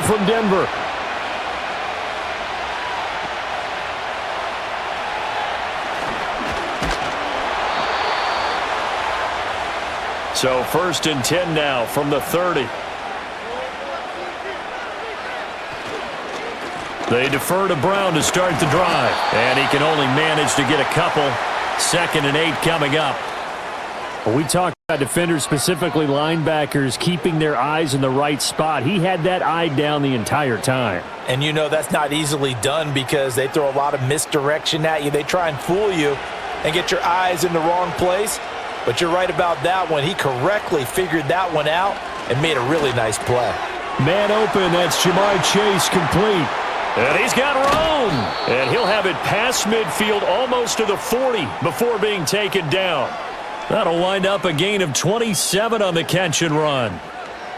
from Denver. So 1st and 10 now from the 30. They defer to Brown to start the drive. And he can only manage to get a couple. 2nd and 8 coming up. Well, we talked about defenders, specifically linebackers, keeping their eyes in the right spot. He had that eye down the entire time. And you know that's not easily done because they throw a lot of misdirection at you. They try and fool you and get your eyes in the wrong place. But you're right about that one. He correctly figured that one out and made a really nice play. Man open, that's Jamar Chase complete. And he's got room. And he'll have it past midfield almost to the 40 before being taken down. That'll wind up a gain of 27 on the catch and run.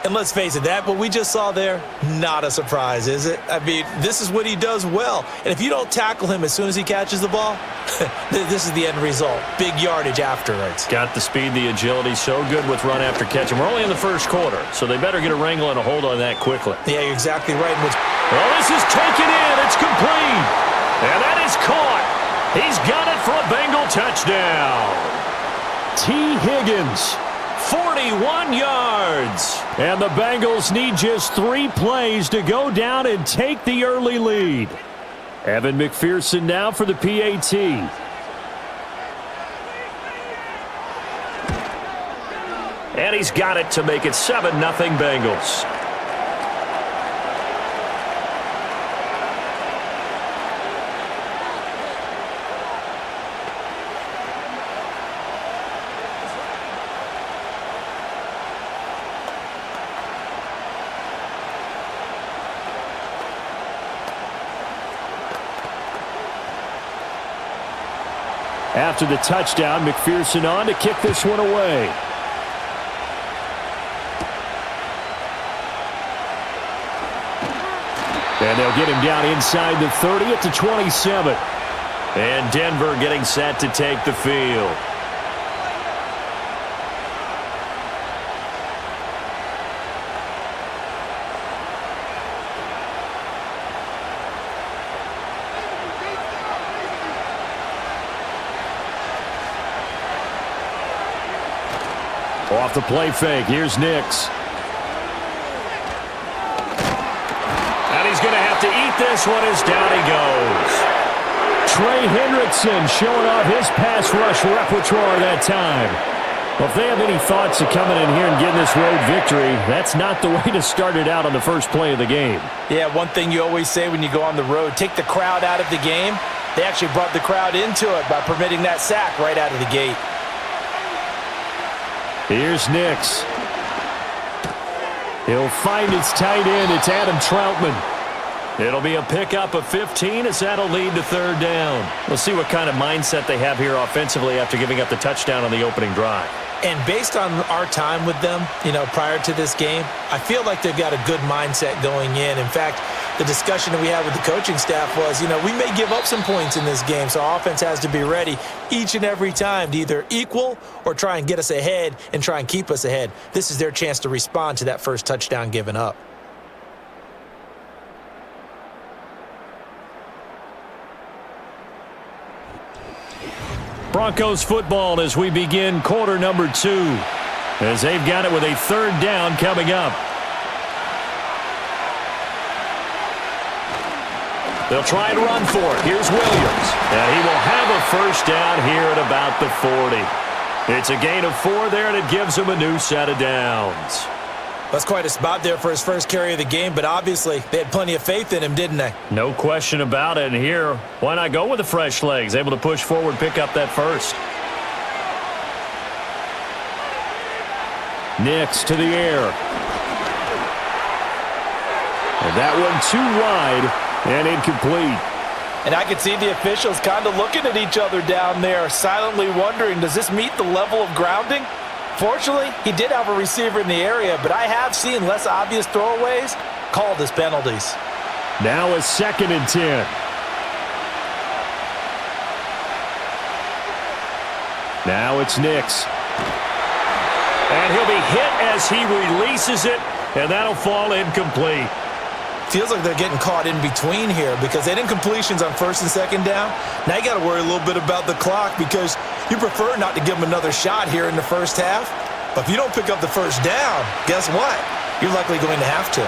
And let's face it, that what we just saw there, not a surprise, is it? I mean, this is what he does well. And if you don't tackle him as soon as he catches the ball, this is the end result. Big yardage afterwards. Got the speed, the agility, so good with run after catch. And we're only in the first quarter, so they better get a wrangle and a hold on that quickly. Yeah, you're exactly right. Well, this is taken in. It's complete. And that is caught. He's got it for a Bengal touchdown. T. Higgins, 41 yards. And the Bengals need just 3 plays to go down and take the early lead. Evan McPherson now for the PAT. And he's got it to make it 7-0 Bengals. After the touchdown, McPherson on to kick this one away. And they'll get him down inside the 30 at the 27. And Denver getting set to take the field. Off the play fake, here's Nix. And he's going to have to eat this one as down he goes. Trey Hendrickson showing off his pass rush repertoire that time. Well, if they have any thoughts of coming in here and getting this road victory, that's not the way to start it out on the first play of the game. Yeah, one thing you always say when you go on the road, take the crowd out of the game. They actually brought the crowd into it by permitting that sack right out of the gate. Here's Nix. He'll find his tight end. It's Adam Troutman. It'll be a pickup of 15 as that'll lead to 3rd down. We'll see what kind of mindset they have here offensively after giving up the touchdown on the opening drive. And based on our time with them, prior to this game, I feel like they've got a good mindset going in. In fact, the discussion that we had with the coaching staff was, we may give up some points in this game, so our offense has to be ready each and every time to either equal or try and get us ahead and try and keep us ahead. This is their chance to respond to that first touchdown given up. Broncos football as we begin quarter number 2. As they've got it with a 3rd down coming up. They'll try and run for it. Here's Williams. And he will have a 1st down here at about the 40. It's a gain of 4 there, and it gives him a new set of downs. That's quite a spot there for his first carry of the game, but obviously they had plenty of faith in him, didn't they? No question about it. And here, why not go with the fresh legs? Able to push forward, pick up that 1st. Nix to the air. And that one too wide and incomplete. And I could see the officials kind of looking at each other down there, silently wondering, does this meet the level of grounding? Fortunately, he did have a receiver in the area, but I have seen less obvious throwaways called as penalties. Now a 2nd and 10. Now it's Nix. And he'll be hit as he releases it, and that'll fall incomplete. Feels like they're getting caught in between here because they didn't completions on first and second down. Now you got to worry a little bit about the clock because you prefer not to give them another shot here in the first half. But if you don't pick up the first down, guess what? You're likely going to have to.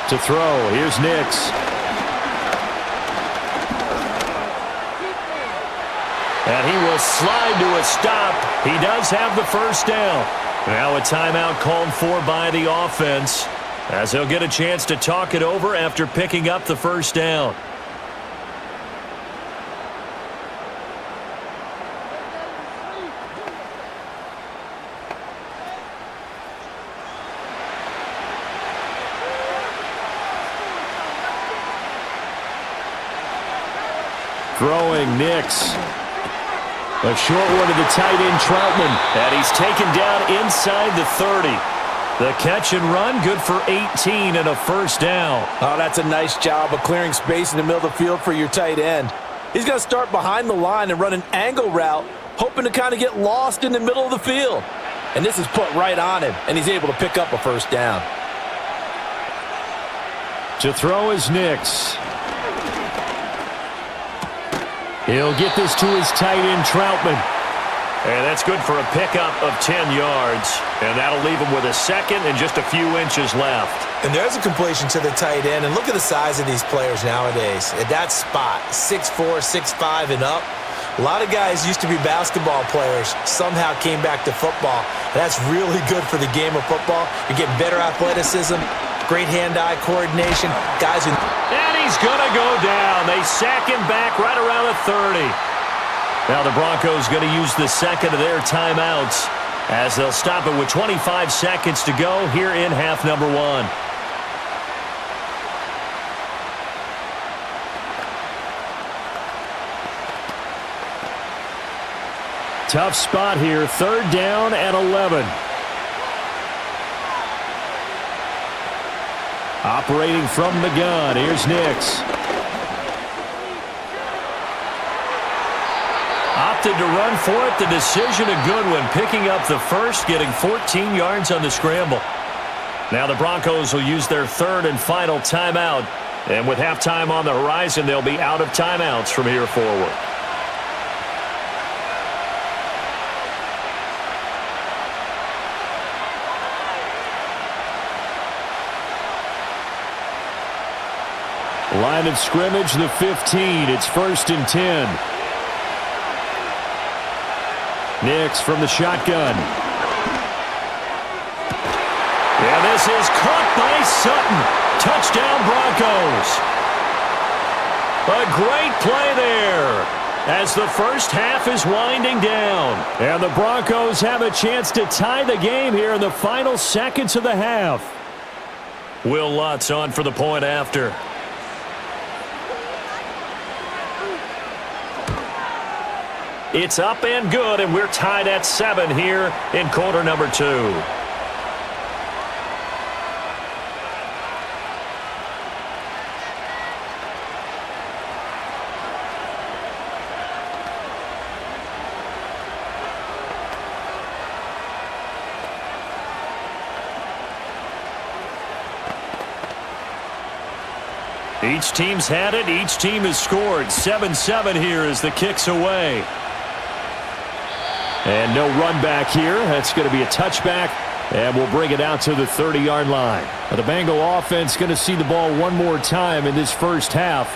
To throw, here's Nix. And he will slide to a stop. He does have the first down. Now a timeout called for by the offense, as he'll get a chance to talk it over after picking up the first down. Throwing Nix. A short one to the tight end, Troutman. And he's taken down inside the 30. The catch and run, good for 18 and a first down. Oh, that's a nice job of clearing space in the middle of the field for your tight end. He's going to start behind the line and run an angle route, hoping to kind of get lost in the middle of the field. And this is put right on him, and he's able to pick up a first down. To throw is Nix. He'll get this to his tight end, Troutman. And that's good for a pickup of 10 yards. And that'll leave him with a second and just a few inches left. And there's a completion to the tight end. And look at the size of these players nowadays. At that spot, 6'4", 6'5", and up. A lot of guys used to be basketball players, somehow came back to football. And that's really good for the game of football. You're getting better athleticism, great hand-eye coordination. Guys who... And he's going to go down. They sack him back right around the 30. Now the Broncos going to use the second of their timeouts as they'll stop it with 25 seconds to go here in half number one. Tough spot here, third down and 11. Operating from the gun, here's Nix. Opted to run for it. The decision a good one. Picking up the first, getting 14 yards on the scramble. Now the Broncos will use their third and final timeout. And with halftime on the horizon, they'll be out of timeouts from here forward. Line of scrimmage, the 15. It's 1st and 10. Nix from the shotgun. And this is caught by Sutton. Touchdown, Broncos. A great play there as the first half is winding down. And the Broncos have a chance to tie the game here in the final seconds of the half. Will Lutz on for the point after. It's up and good, and we're tied at 7 here in quarter number 2. Each team's had it. Each team has scored. 7-7 here as the kick's away. And no run back here. That's going to be a touchback, and we'll bring it out to the 30-yard line. Now the Bengal offense going to see the ball one more time in this first half.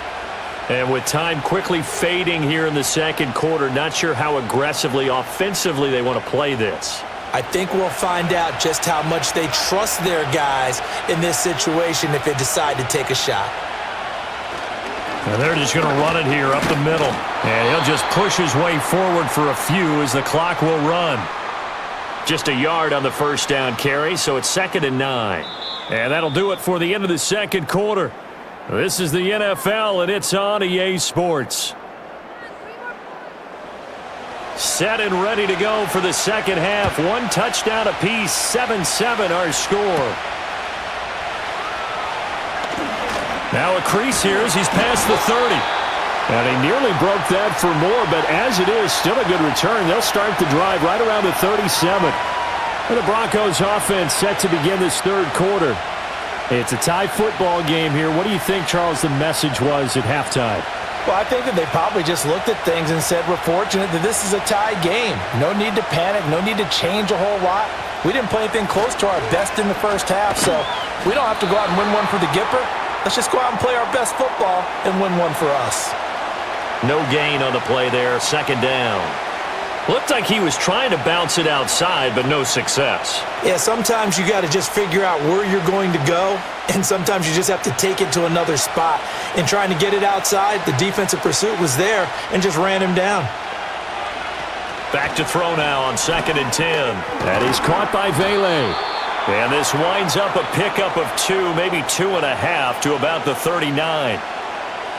And with time quickly fading here in the second quarter, not sure how aggressively, offensively they want to play this. I think we'll find out just how much they trust their guys in this situation if they decide to take a shot. And they're just going to run it here up the middle. And he'll just push his way forward for a few as the clock will run. Just a yard on the first down carry, so it's 2nd and 9. And that'll do it for the end of the second quarter. This is the NFL, and it's on EA Sports. Set and ready to go for the second half. One touchdown apiece, 7-7 our score. Now a crease here as he's past the 30. And he nearly broke that for more, but as it is, still a good return. They'll start the drive right around the 37. And the Broncos offense set to begin this third quarter. It's a tie football game here. What do you think, Charles, the message was at halftime? Well, I think that they probably just looked at things and said, we're fortunate that this is a tie game. No need to panic. No need to change a whole lot. We didn't play anything close to our best in the first half, so we don't have to go out and win one for the Gipper. Let's just go out and play our best football and win one for us. No gain on the play there, second down. Looked like he was trying to bounce it outside, but no success. Yeah, sometimes you got to just figure out where you're going to go, and sometimes you just have to take it to another spot. In trying to get it outside, the defensive pursuit was there and just ran him down. Back to throw now on 2nd and 10. That is caught by Vele. And this winds up a pickup of 2, maybe 2.5 to about the 39.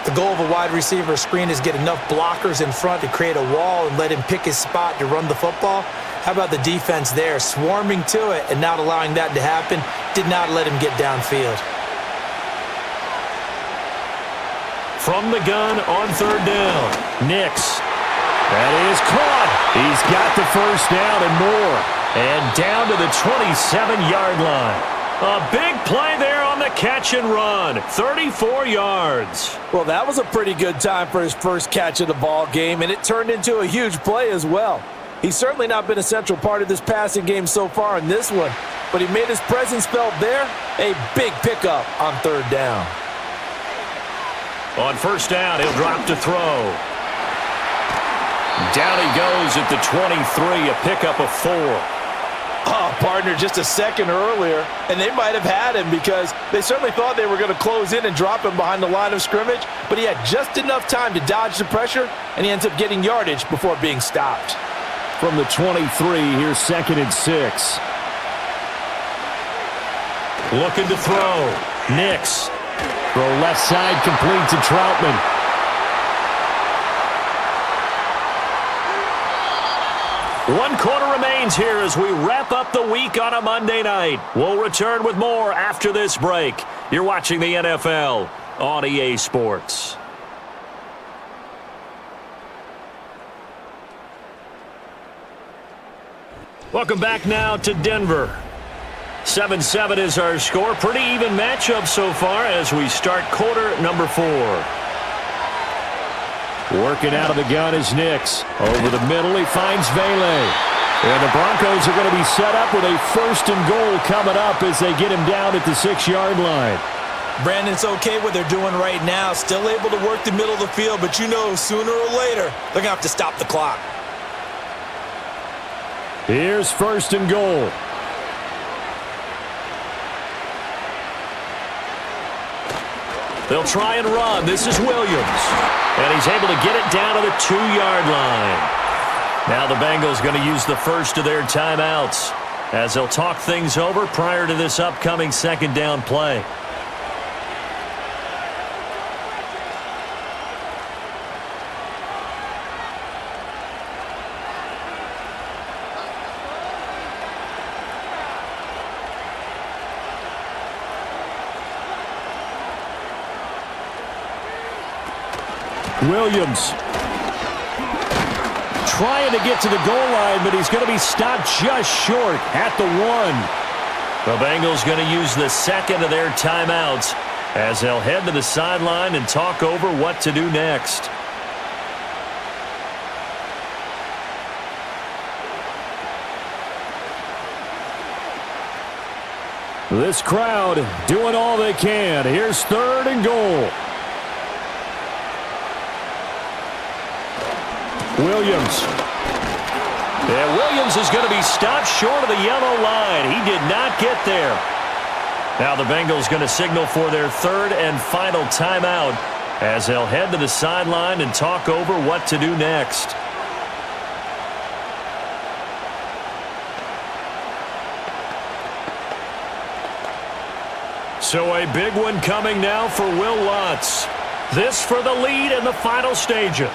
The goal of a wide receiver screen is get enough blockers in front to create a wall and let him pick his spot to run the football. How about the defense there, swarming to it and not allowing that to happen? Did not let him get downfield. From the gun on 3rd down, Nix. That is caught. He's got the first down and more. And down to the 27-yard line. A big play there on the catch and run. 34 yards. Well, that was a pretty good time for his first catch of the ball game, and it turned into a huge play as well. He's certainly not been a central part of this passing game so far in this one, but he made his presence felt there. A big pickup on 3rd down. On 1st down, he'll drop to throw. Down he goes at the 23, a pickup of 4. Oh, partner, just a second earlier, and they might have had him because they certainly thought they were going to close in and drop him behind the line of scrimmage, but he had just enough time to dodge the pressure, and he ends up getting yardage before being stopped. From the 23, here's 2nd and 6. Looking to throw. Nix. Throw left side complete to Troutman. One quarter remains here as we wrap up the week on a Monday night. We'll return with more after this break. You're watching the NFL on EA Sports. Welcome back now to Denver. 7-7 is our score. Pretty even matchup so far as we start quarter number 4. Working out of the gun is Nix. Over the middle, he finds Vele. And the Broncos are going to be set up with a 1st and goal coming up as they get him down at the 6-yard line. Brandon's okay what they're doing right now. Still able to work the middle of the field, but you know sooner or later they're going to have to stop the clock. Here's 1st and goal. They'll try and run. This is Williams. And he's able to get it down to the 2-yard line. Now the Bengals going to use the first of their timeouts as they'll talk things over prior to this upcoming 2nd down play. Williams trying to get to the goal line, but he's going to be stopped just short at the 1. The Bengals going to use the 2nd of their timeouts as they'll head to the sideline and talk over what to do next. This crowd doing all they can. Here's 3rd and goal. Williams. Yeah, Williams is going to be stopped short of the yellow line. He did not get there. Now the Bengals going to signal for their 3rd and final timeout as they'll head to the sideline and talk over what to do next. So a big one coming now for Will Lutz. This for the lead in the final stages.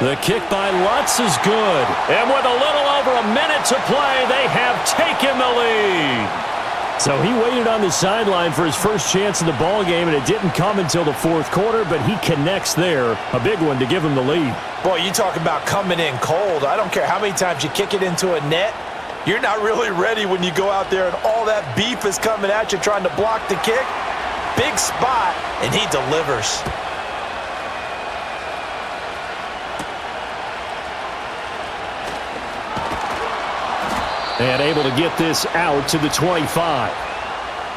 The kick by Lutz is good. And with a little over a minute to play, they have taken the lead. So he waited on the sideline for his first chance in the ball game, and it didn't come until the 4th quarter, but he connects there. A big one to give him the lead. Boy, you talk about coming in cold. I don't care how many times you kick it into a net. You're not really ready when you go out there and all that beef is coming at you trying to block the kick. Big spot, and he delivers. And able to get this out to the 25.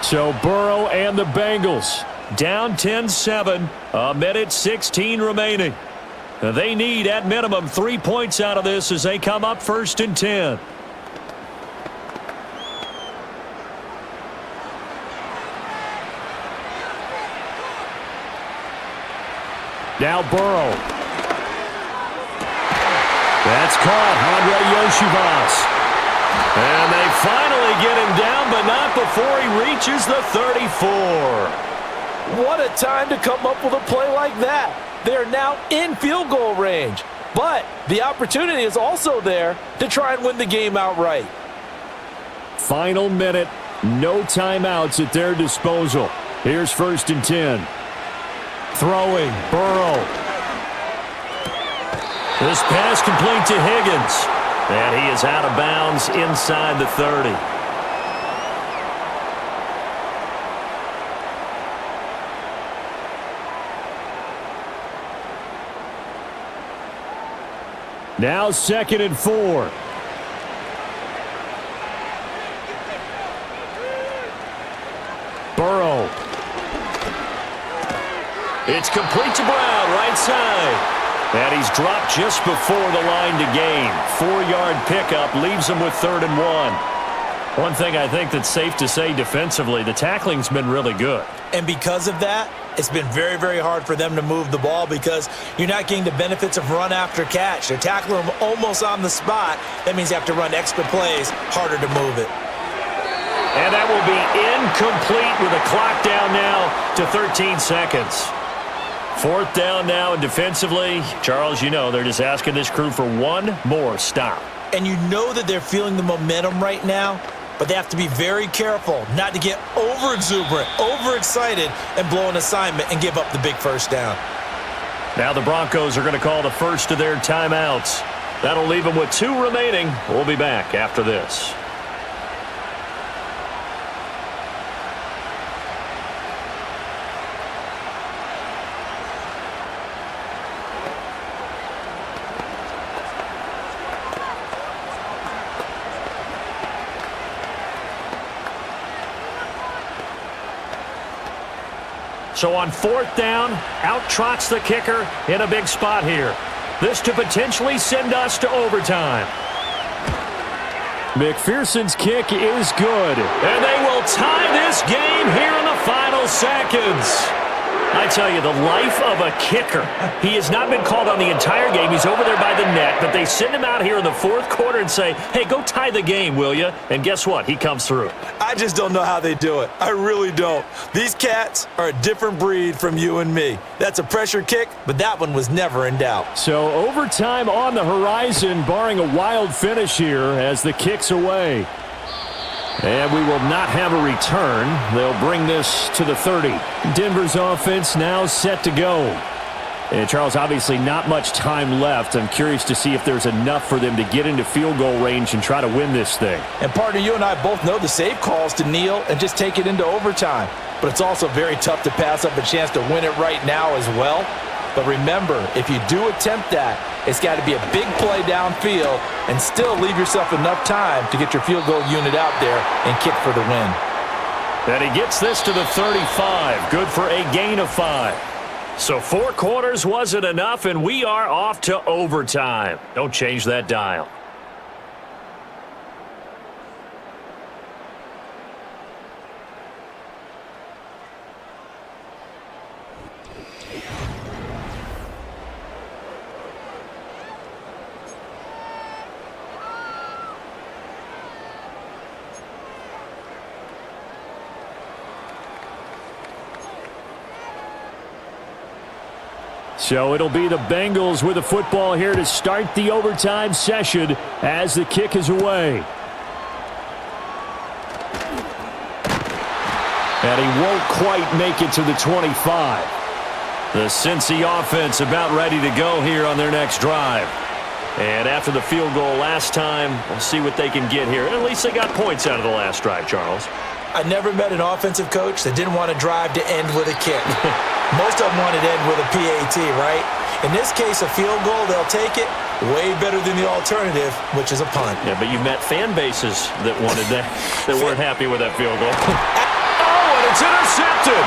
So Burrow and the Bengals down 10-7, a minute 16 remaining. They need at minimum 3 points out of this as they come up 1st and 10. Now Burrow. That's caught. Andre Yoshivas. And they finally get him down, but not before he reaches the 34. What a time to come up with a play like that. They're now in field goal range. But the opportunity is also there to try and win the game outright. Final minute. No timeouts at their disposal. Here's 1st and 10. Throwing. Burrow. This pass complete to Higgins. And he is out of bounds inside the 30. Now 2nd and 4. Burrow. It's complete to Brown, right side. And he's dropped just before the line to gain. 4-yard pickup leaves him with 3rd and 1. One thing I think that's safe to say defensively, the tackling's been really good. And because of that, it's been very, very hard for them to move the ball because you're not getting the benefits of run after catch. They're tackling them almost on the spot. That means you have to run extra plays, harder to move it. And that will be incomplete with a clock down now to 13 seconds. 4th down now, and defensively, Charles, you know, they're just asking this crew for one more stop. And you know that they're feeling the momentum right now, but they have to be very careful not to get over-exuberant, overexcited, and blow an assignment and give up the big 1st down. Now the Broncos are going to call the first of their timeouts. That'll leave them with 2 remaining. We'll be back after this. So on 4th down, out trots the kicker in a big spot here. This to potentially send us to overtime. McPherson's kick is good. And they will tie this game here in the final seconds. I tell you, the life of a kicker. He has not been called on the entire game. He's over there by the net, but they send him out here in the 4th quarter and say, hey, go tie the game, will you? And guess what? He comes through. I just don't know how they do it. I really don't. These cats are a different breed from you and me. That's a pressure kick, but that one was never in doubt. So overtime on the horizon, barring a wild finish here as the kick's away. And we will not have a return. They'll bring this to the 30. Denver's offense now set to go. And Charles, obviously not much time left. I'm curious to see if there's enough for them to get into field goal range and try to win this thing. And partner, you and I both know the safe calls to kneel and just take it into overtime. But it's also very tough to pass up a chance to win it right now as well. But remember, if you do attempt that, it's got to be a big play downfield and still leave yourself enough time to get your field goal unit out there and kick for the win. And he gets this to the 35. Good for a gain of 5. So 4 quarters wasn't enough, and we are off to overtime. Don't change that dial. So it'll be the Bengals with the football here to start the overtime session as the kick is away. And he won't quite make it to the 25. The Cincy offense about ready to go here on their next drive. And after the field goal last time, we'll see what they can get here. At least they got points out of the last drive, Charles. I never met an offensive coach that didn't want to drive to end with a kick. Most of them wanted to end with a PAT, right? In this case, a field goal, they'll take it. Way better than the alternative, which is a punt. Yeah, but you met fan bases that wanted that, that weren't happy with that field goal. Oh, and it's intercepted.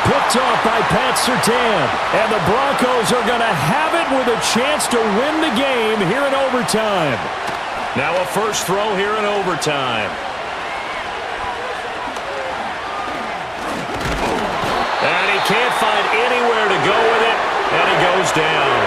Picked off by Pat Surtain. And the Broncos are going to have it with a chance to win the game here in overtime. Now a first throw here in overtime. And he can't find anywhere to go with it, and he goes down.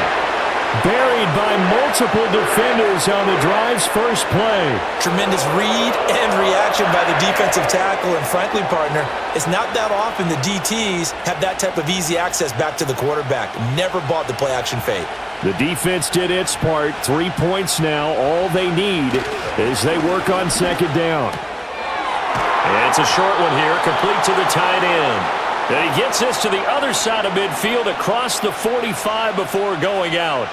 Buried by multiple defenders on the drive's first play. Tremendous read and reaction by the defensive tackle. And frankly, partner, it's not that often the DTs have that type of easy access back to the quarterback. Never bought the play-action fake. The defense did its part. 3 points now. All they need is they work on second down. And it's a short one here, complete to the tight end. And he gets this to the other side of midfield across the 45 before going out.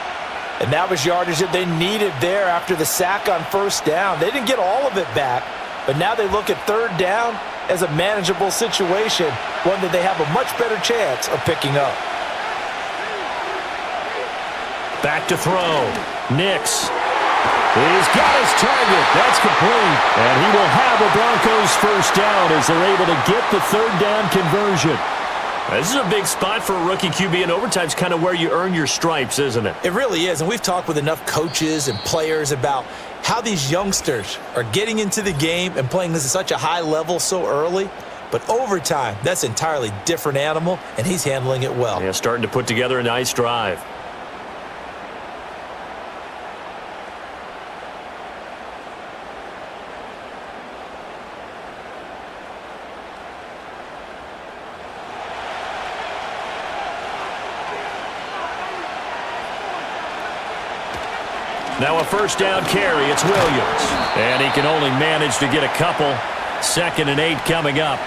And that was yardage that they needed there after the sack on first down. They didn't get all of it back, but now they look at third down as a manageable situation, one that they have a much better chance of picking up. Back to throw. Nix. He's got his target. That's complete. And he will have a Broncos first down as they're able to get the third down conversion. This is a big spot for a rookie QB, and overtime's kind of where you earn your stripes, isn't it? It really is, and we've talked with enough coaches and players about how these youngsters are getting into the game and playing this at such a high level so early. But overtime, that's an entirely different animal, and he's handling it well. Yeah, starting to put together a nice drive. Now a first down carry. It's Williams. And he can only manage to get a couple. 2nd and 8 coming up.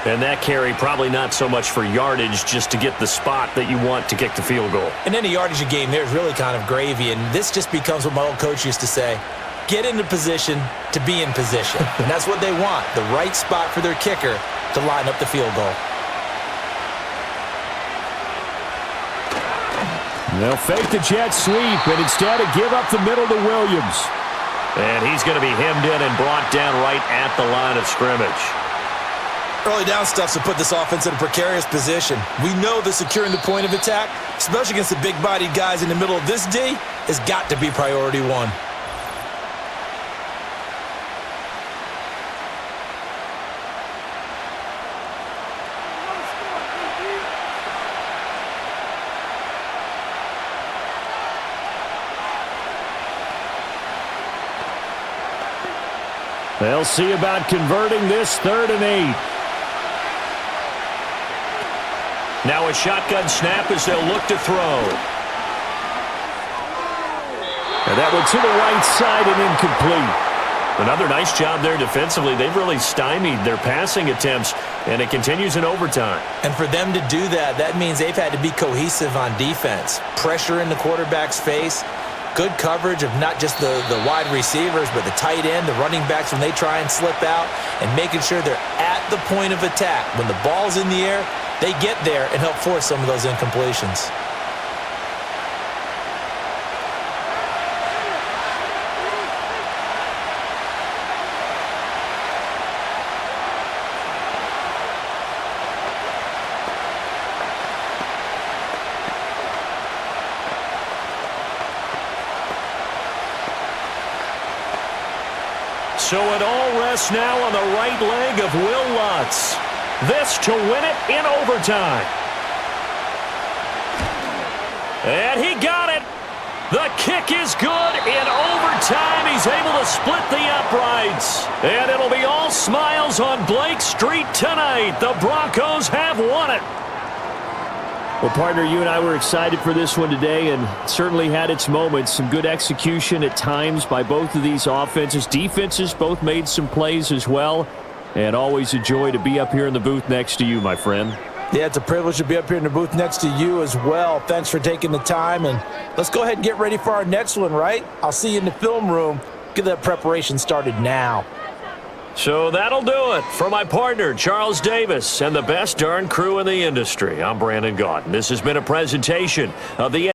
And that carry probably not so much for yardage, just to get the spot that you want to kick the field goal. And any yardage a game there is really kind of gravy. And this just becomes what my old coach used to say. Get into position to be in position. And that's what they want. The right spot for their kicker to line up the field goal. They'll fake the jet sweep and instead give up the middle to Williams. And he's going to be hemmed in and brought down right at the line of scrimmage. Early down stuff to put this offense in a precarious position. We know that securing the point of attack, especially against the big-bodied guys in the middle of this D, has got to be priority one. They'll see about converting this 3rd and 8. Now a shotgun snap as they'll look to throw. And that one to the right side and incomplete. Another nice job there defensively. They've really stymied their passing attempts, and it continues in overtime. And for them to do that, that means they've had to be cohesive on defense. Pressure in the quarterback's face. Good coverage of not just the wide receivers, but the tight end, the running backs when they try and slip out, and making sure they're at the point of attack. When the ball's in the air, they get there and help force some of those incompletions. So it all rests now on the right leg of Will Lutz. This to win it in overtime. And he got it. The kick is good in overtime. He's able to split the uprights. And it'll be all smiles on Blake Street tonight. The Broncos have won it. Well, partner, you and I were excited for this one today, and certainly had its moments. Some good execution at times by both of these offenses. Defenses both made some plays as well. And always a joy to be up here in the booth next to you, my friend. Yeah, it's a privilege to be up here in the booth next to you as well. Thanks for taking the time, and let's go ahead and get ready for our next one, right? I'll see you in the film room. Get that preparation started now. So that'll do it. For my partner, Charles Davis, and the best darn crew in the industry, I'm Brandon Gaudin. This has been a presentation of the